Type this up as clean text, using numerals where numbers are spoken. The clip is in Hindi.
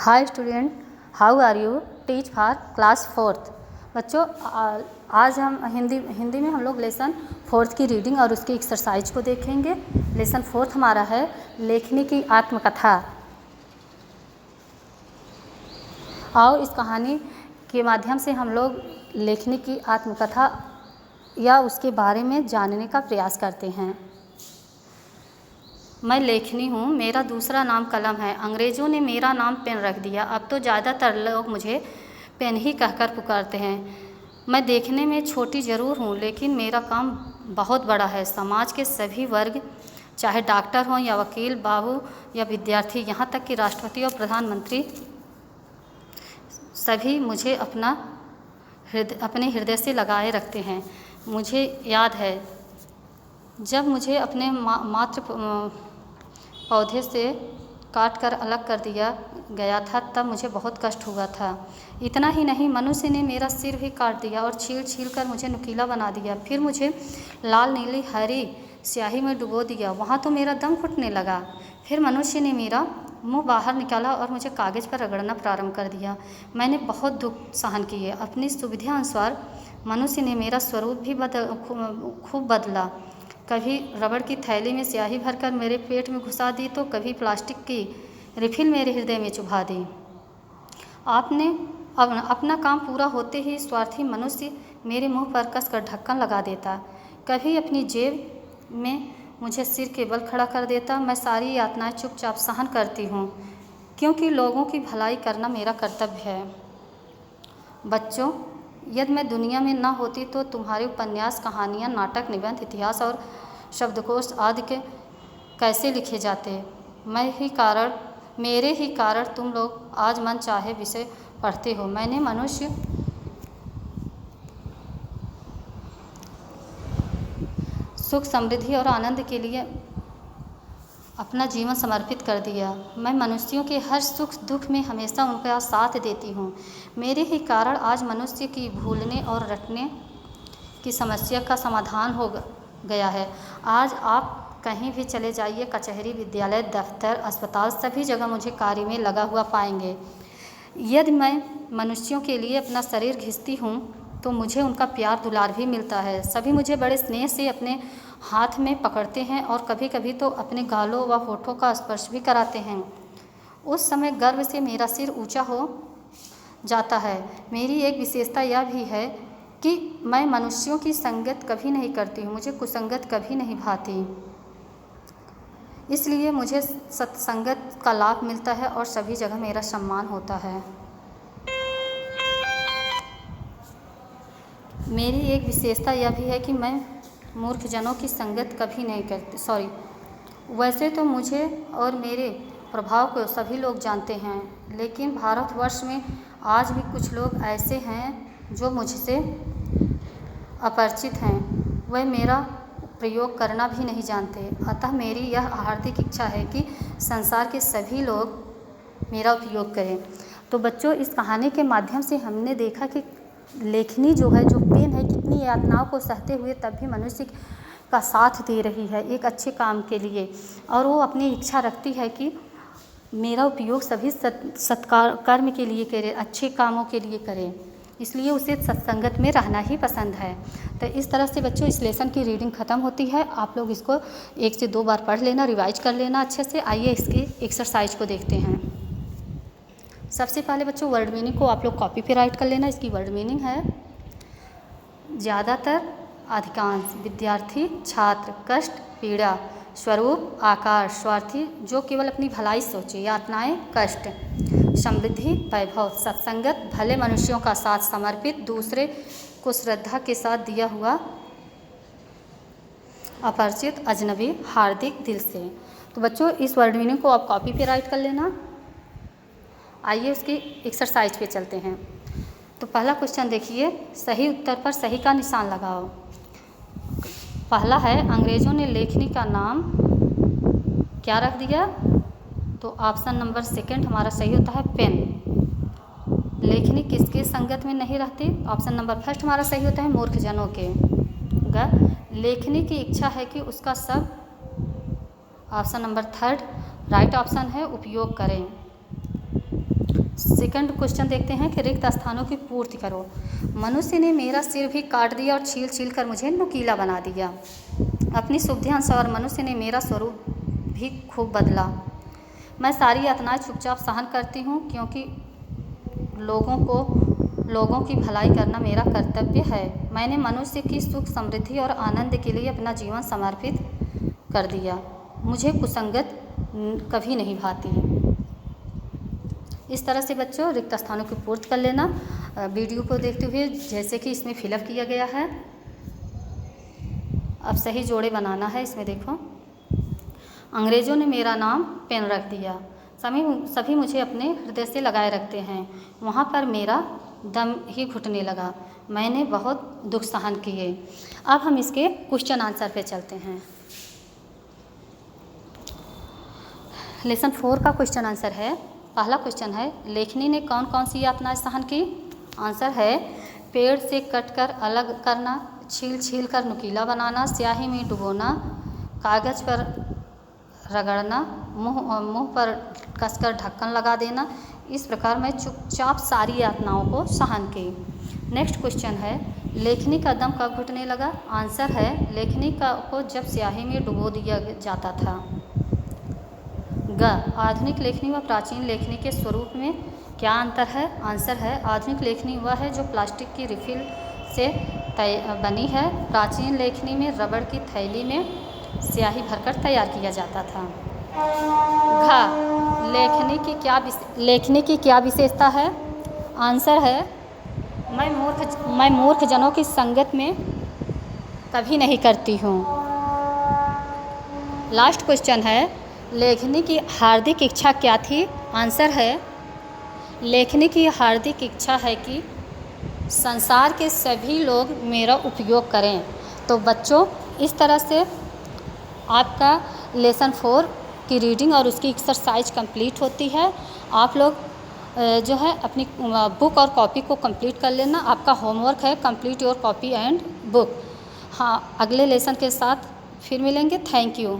Hi student, how are you? Teach for class 4th। बच्चों, आज हम हिंदी में हम लोग लेसन 4th की रीडिंग और उसकी एक्सरसाइज को देखेंगे। लेसन 4th हमारा है लेखनी की आत्मकथा। आओ इस कहानी के माध्यम से हम लोग लेखनी की आत्मकथा या उसके बारे में जानने का प्रयास करते हैं। मैं लेखनी हूँ, मेरा दूसरा नाम कलम है। अंग्रेज़ों ने मेरा नाम पेन रख दिया, अब तो ज़्यादातर लोग मुझे पेन ही कहकर पुकारते हैं। मैं देखने में छोटी ज़रूर हूँ, लेकिन मेरा काम बहुत बड़ा है। समाज के सभी वर्ग, चाहे डॉक्टर हों या वकील, बाबू या विद्यार्थी, यहाँ तक कि राष्ट्रपति और प्रधानमंत्री, सभी मुझे अपने हृदय से लगाए रखते हैं। मुझे याद है जब मुझे अपने मातृ पौधे से काट कर अलग कर दिया गया था, तब मुझे बहुत कष्ट हुआ था। इतना ही नहीं, मनुष्य ने मेरा सिर भी काट दिया और छील कर मुझे नुकीला बना दिया। फिर मुझे लाल नीली हरी स्याही में डुबो दिया, वहाँ तो मेरा दम घुटने लगा। फिर मनुष्य ने मेरा मुंह बाहर निकाला और मुझे कागज़ पर रगड़ना प्रारंभ कर दिया। मैंने बहुत दुख सहन किए। अपनी सुविधा अनुसार मनुष्य ने मेरा स्वरूप भी खूब बदला। कभी रबड़ की थैली में स्याही भरकर मेरे पेट में घुसा दी, तो कभी प्लास्टिक की रिफिल मेरे हृदय में चुभा दी। आपने अपना काम पूरा होते ही स्वार्थी मनुष्य मेरे मुंह पर कसकर ढक्कन लगा देता। कभी अपनी जेब में मुझे सिर के बल खड़ा कर देता। मैं सारी यातनाएं चुपचाप सहन करती हूँ, क्योंकि लोगों की भलाई करना मेरा कर्तव्य है। बच्चों, यदि मैं दुनिया में न होती तो तुम्हारे उपन्यास, कहानियाँ, नाटक, निबंध, इतिहास और शब्दकोश आदि के कैसे लिखे जाते। मेरे ही कारण तुम लोग आज मन चाहे विषय पढ़ते हो। मैंने मनुष्य सुख, समृद्धि और आनंद के लिए अपना जीवन समर्पित कर दिया। मैं मनुष्यों के हर सुख दुख में हमेशा उनका साथ देती हूँ। मेरे ही कारण आज मनुष्य की भूलने और रटने की समस्या का समाधान हो गया है। आज आप कहीं भी चले जाइए, कचहरी, विद्यालय, दफ्तर, अस्पताल, सभी जगह मुझे कार्य में लगा हुआ पाएंगे। यदि मैं मनुष्यों के लिए अपना शरीर घिसती हूँ तो मुझे उनका प्यार दुलार भी मिलता है। सभी मुझे बड़े स्नेह से अपने हाथ में पकड़ते हैं और कभी कभी तो अपने गालों व होठों का स्पर्श भी कराते हैं। उस समय गर्व से मेरा सिर ऊंचा हो जाता है। मेरी एक विशेषता यह भी है कि मैं मनुष्यों की संगत कभी नहीं करती हूँ, मुझे कुसंगत कभी नहीं भाती। इसलिए मुझे सत्संगत का लाभ मिलता है और सभी जगह मेरा सम्मान होता है। मेरी एक विशेषता यह भी है कि मैं मूर्खजनों की संगत कभी नहीं करती। वैसे तो मुझे और मेरे प्रभाव को सभी लोग जानते हैं, लेकिन भारतवर्ष में आज भी कुछ लोग ऐसे हैं जो मुझसे अपरिचित हैं। वह मेरा प्रयोग करना भी नहीं जानते। अतः मेरी यह हार्दिक इच्छा है कि संसार के सभी लोग मेरा उपयोग करें। तो बच्चों, इस कहानी के माध्यम से हमने देखा कि लेखनी जो है, जो पेन है, कितनी यातनाओं को सहते हुए तब भी मनुष्य का साथ दे रही है एक अच्छे काम के लिए। और वो अपनी इच्छा रखती है कि मेरा उपयोग सभी सत्कार कर्म के लिए करें, अच्छे कामों के लिए करें। इसलिए उसे सत्संगत में रहना ही पसंद है। तो इस तरह से बच्चों इस लेसन की रीडिंग ख़त्म होती है। आप लोग इसको 1 से 2 बार पढ़ लेना, रिवाइज कर लेना अच्छे से। आइए इसकी एक्सरसाइज को देखते हैं। सबसे पहले बच्चों वर्ड मीनिंग को आप लोग कॉपी पे राइट कर लेना। इसकी वर्ड मीनिंग है ज़्यादातर, अधिकांश, विद्यार्थी, छात्र, कष्ट, पीड़ा, स्वरूप, आकार, स्वार्थी, जो केवल अपनी भलाई सोचे, यातनाएं, कष्ट, समृद्धि, वैभव, सत्संगत, भले मनुष्यों का साथ, समर्पित, दूसरे को श्रद्धा के साथ दिया हुआ, अपरिचित, अजनबी, हार्दिक, दिल से। तो बच्चों इस वर्ड मीनिंग को आप कॉपी पे राइट कर लेना। आइए उसकी एक्सरसाइज पे चलते हैं। तो पहला क्वेश्चन देखिए, सही उत्तर पर सही का निशान लगाओ। पहला है, अंग्रेज़ों ने लेखनी का नाम क्या रख दिया? तो ऑप्शन नंबर 2 हमारा सही होता है पेन। लेखनी किसके संगत में नहीं रहती? ऑप्शन नंबर 1 हमारा सही होता है मूर्खजनों के। लेखनी की इच्छा है कि उसका सब, ऑप्शन नंबर 3 राइट ऑप्शन है, उपयोग करें। सेकंड क्वेश्चन देखते हैं कि रिक्त स्थानों की पूर्ति करो। मनुष्य ने मेरा सिर भी काट दिया और छील छील कर मुझे नुकीला बना दिया। अपनी सुविधा अनुसार मनुष्य ने मेरा स्वरूप भी खूब बदला। मैं सारी यातनाएं चुपचाप सहन करती हूँ, क्योंकि लोगों की भलाई करना मेरा कर्तव्य है। मैंने मनुष्य की सुख समृद्धि और आनंद के लिए अपना जीवन समर्पित कर दिया। मुझे कुसंगत कभी नहीं भाती। इस तरह से बच्चों रिक्त स्थानों की पूर्ति कर लेना। वीडियो को देखते हुए जैसे कि इसमें फिलअप किया गया है, अब सही जोड़े बनाना है। इसमें देखो, अंग्रेज़ों ने मेरा नाम पेन रख दिया। सभी मुझे अपने हृदय से लगाए रखते हैं। वहाँ पर मेरा दम ही घुटने लगा। मैंने बहुत दुख सहन किए। अब हम इसके क्वेश्चन आंसर पे चलते हैं। लेसन 4 का क्वेश्चन आंसर है। पहला क्वेश्चन है, लेखनी ने कौन कौन सी यातनाएं सहन की? आंसर है, पेड़ से कटकर अलग करना, छील छील कर नुकीला बनाना, स्याही में डुबोना, कागज पर रगड़ना, मुंह पर कसकर ढक्कन लगा देना। इस प्रकार मैं चुपचाप सारी यातनाओं को सहन की। नेक्स्ट क्वेश्चन है, लेखनी का दम कब घुटने लगा? आंसर है, लेखनी को जब स्याही में डुबो दिया जाता था। ग, आधुनिक लेखनी व प्राचीन लेखनी के स्वरूप में क्या अंतर है? आंसर है, आधुनिक लेखनी वह है जो प्लास्टिक की रिफिल से बनी है। प्राचीन लेखनी में रबड़ की थैली में स्याही भरकर तैयार किया जाता था। घ, लेखनी की क्या विशेषता है? आंसर है, मैं मूर्ख जनों की संगत में कभी नहीं करती हूँ। लास्ट क्वेश्चन है, लेखनी की हार्दिक इच्छा क्या थी? आंसर है, लेखनी की हार्दिक इच्छा है कि संसार के सभी लोग मेरा उपयोग करें। तो बच्चों, इस तरह से आपका लेसन 4 की रीडिंग और उसकी एक्सरसाइज कंप्लीट होती है। आप लोग जो है अपनी बुक और कॉपी को कंप्लीट कर लेना। आपका होमवर्क है complete your copy and book. हाँ, अगले लेसन के साथ फिर मिलेंगे। Thank you.